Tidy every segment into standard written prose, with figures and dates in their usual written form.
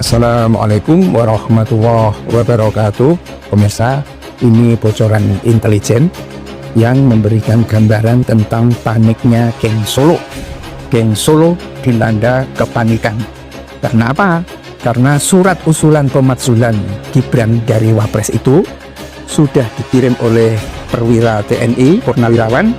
Assalamualaikum warahmatullahi wabarakatuh. Pemirsa, ini bocoran intelijen yang memberikan gambaran tentang paniknya geng Solo. Geng Solo dilanda kepanikan. Karena apa? Karena surat usulan pemakzulan Gibran dari Wapres itu sudah dikirim oleh perwira TNI, Purnawirawan,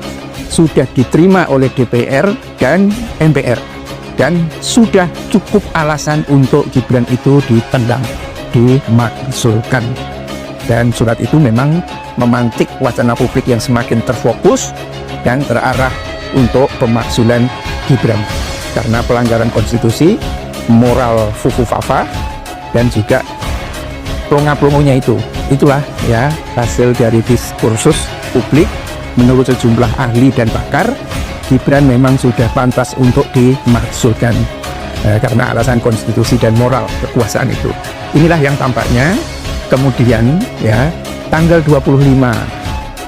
sudah diterima oleh DPR dan MPR. Dan sudah cukup alasan untuk Gibran itu ditendang, dimakzulkan. Dan surat itu memang memantik wacana publik yang semakin terfokus dan terarah untuk pemakzulan Gibran. Karena pelanggaran konstitusi, moral fufu-fafa, dan juga plonga-plongonya itu. Itulah ya hasil dari diskursus publik menurut sejumlah ahli dan pakar. Gibran memang sudah pantas untuk dimakzulkan karena alasan konstitusi dan moral kekuasaan itu. Inilah yang tampaknya kemudian ya tanggal 25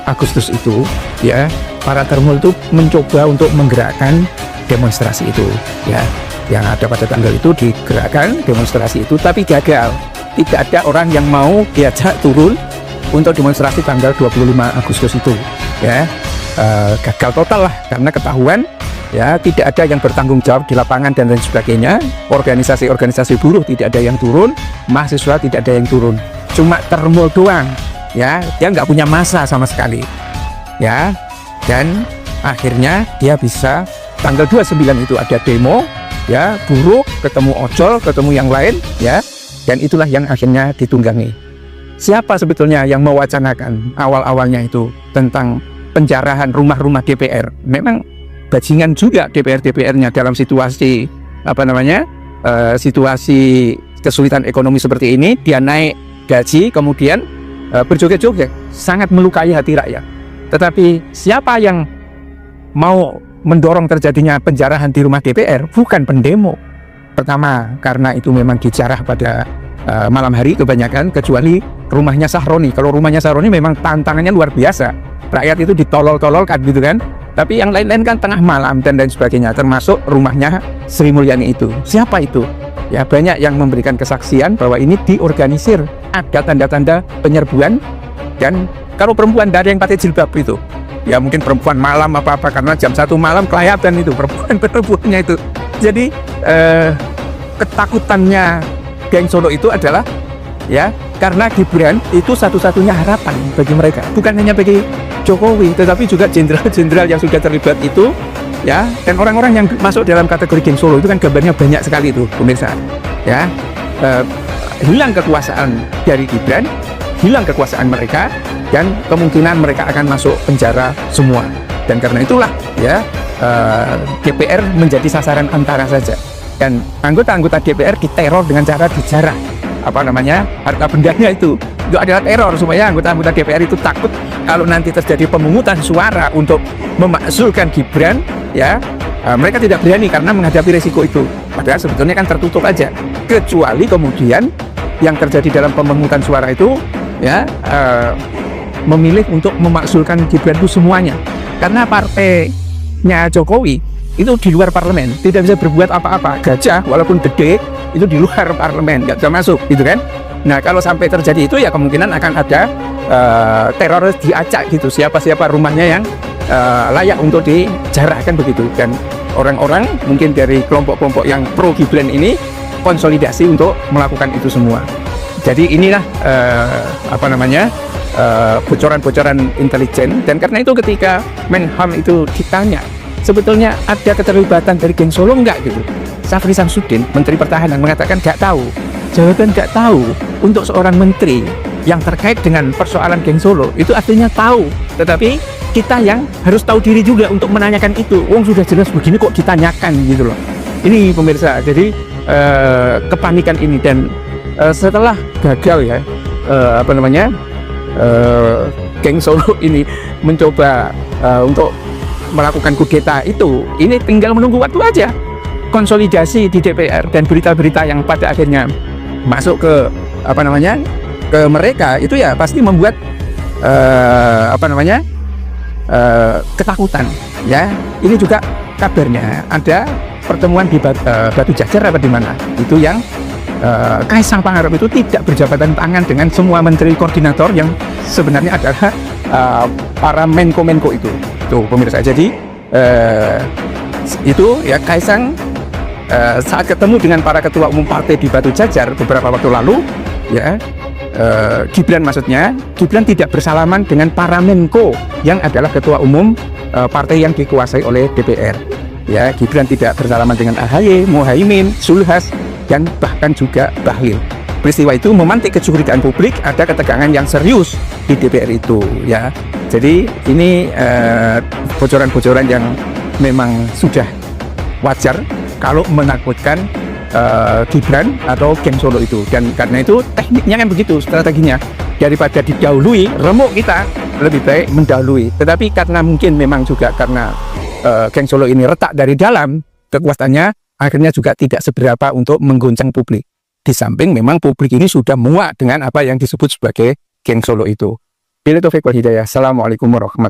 Agustus itu ya para termul itu mencoba untuk menggerakkan demonstrasi itu ya, yang ada pada tanggal itu digerakkan demonstrasi itu, tapi gagal. Tidak ada orang yang mau diajak turun untuk demonstrasi tanggal 25 Agustus itu ya. Gagal total lah, karena ketahuan ya tidak ada yang bertanggung jawab di lapangan dan lain sebagainya. Organisasi-organisasi buruh tidak ada yang turun, mahasiswa tidak ada yang turun, cuma termul doang ya, dia nggak punya massa sama sekali ya. Dan akhirnya dia bisa tanggal 29 itu ada demo ya, buruh ketemu ojol, ketemu yang lain ya, dan itulah yang akhirnya ditunggangi. Siapa sebetulnya yang mewacanakan awal-awalnya itu tentang penjarahan rumah-rumah DPR? Memang bajingan juga DPR-nya dalam situasi situasi kesulitan ekonomi seperti ini. Dia naik gaji kemudian berjoget-joget, sangat melukai hati rakyat. Tetapi siapa yang mau mendorong terjadinya penjarahan di rumah DPR? Bukan pendemo. Pertama, karena itu memang dijarah pada malam hari kebanyakan, kecuali rumahnya Sahroni. Kalau rumahnya Sahroni memang tantangannya luar biasa. Rakyat itu ditolol-tololkan gitu kan. Tapi yang lain-lain kan tengah malam dan lain sebagainya, termasuk rumahnya Sri Mulyani itu. Siapa itu? Ya banyak yang memberikan kesaksian bahwa ini diorganisir. Ada tanda-tanda penyerbuan. Dan kalau perempuan dari yang pakai jilbab itu, ya mungkin perempuan malam apa-apa, karena jam 1 malam kelihatan itu perempuannya itu. Jadi ketakutannya geng Solo itu adalah ya karena Gibran itu satu-satunya harapan bagi mereka, bukan hanya bagi Jokowi tetapi juga jenderal-jenderal yang sudah terlibat itu ya. Dan orang-orang yang masuk dalam kategori geng Solo itu kan gambarnya banyak sekali itu pemirsa ya. Hilang kekuasaan dari Gibran, hilang kekuasaan mereka, dan kemungkinan mereka akan masuk penjara semua. Dan karena itulah ya DPR menjadi sasaran antara saja, dan anggota-anggota DPR diteror dengan cara dijarah harta bendanya itu adalah teror, supaya anggota-anggota DPR itu takut kalau nanti terjadi pemungutan suara untuk memakzulkan Gibran ya, mereka tidak berani karena menghadapi resiko itu. Padahal sebetulnya kan tertutup aja, kecuali kemudian yang terjadi dalam pemungutan suara itu ya memilih untuk memakzulkan Gibran itu semuanya, karena partainya Jokowi itu di luar parlemen, tidak bisa berbuat apa-apa. Gajah walaupun gede itu di luar parlemen, nggak bisa masuk gitu kan. Nah kalau sampai terjadi itu ya kemungkinan akan ada teroris diacak gitu, siapa-siapa rumahnya yang layak untuk dijarahkan begitu. Dan orang-orang mungkin dari kelompok-kelompok yang pro Gibran ini konsolidasi untuk melakukan itu semua. Jadi inilah bocoran-bocoran intelijen. Dan karena itu ketika Menham itu ditanya sebetulnya ada keterlibatan dari geng Solo enggak gitu, Syafri Samsudin, Menteri Pertahanan, mengatakan nggak tahu. Jawaban nggak tahu untuk seorang menteri yang terkait dengan persoalan geng Solo itu artinya tahu, tetapi kita yang harus tahu diri juga untuk menanyakan itu. Wong sudah jelas begini kok ditanyakan gitu loh. Ini pemirsa, jadi kepanikan ini. Dan setelah gagal ya geng Solo ini mencoba untuk melakukan kudeta itu, ini tinggal menunggu waktu aja. Konsolidasi di DPR dan berita-berita yang pada akhirnya masuk ke ke mereka itu ya pasti membuat ketakutan ya. Ini juga kabarnya ada pertemuan di Batu Jajar apa di mana itu yang Kaisang Pangarep itu tidak berjabatan tangan dengan semua menteri koordinator yang sebenarnya adalah para menko-menko itu. Tuh pemirsa, jadi itu ya Kaisang saat ketemu dengan para ketua umum partai di Batu Jajar beberapa waktu lalu, ya Gibran maksudnya, Gibran tidak bersalaman dengan para menko yang adalah ketua umum partai yang dikuasai oleh DPR. Ya, Gibran tidak bersalaman dengan AHY, Muhaimin, Zulhas, dan bahkan juga Bahlil. Peristiwa itu memantik kecurigaan publik, ada ketegangan yang serius di DPR itu, ya. Jadi ini bocoran-bocoran yang memang sudah wajar kalau menakutkan Gibran atau geng Solo itu. Dan karena itu tekniknya kan begitu, strateginya. Daripada didahului, remuk kita, lebih baik mendahului. Tetapi karena mungkin memang juga karena geng Solo ini retak dari dalam, kekuatannya akhirnya juga tidak seberapa untuk mengguncang publik. Di samping memang publik ini sudah muak dengan apa yang disebut sebagai geng Solo itu. Billahi taufiq wal hidayah. Assalamualaikum warahmatullahi wabarakatuh.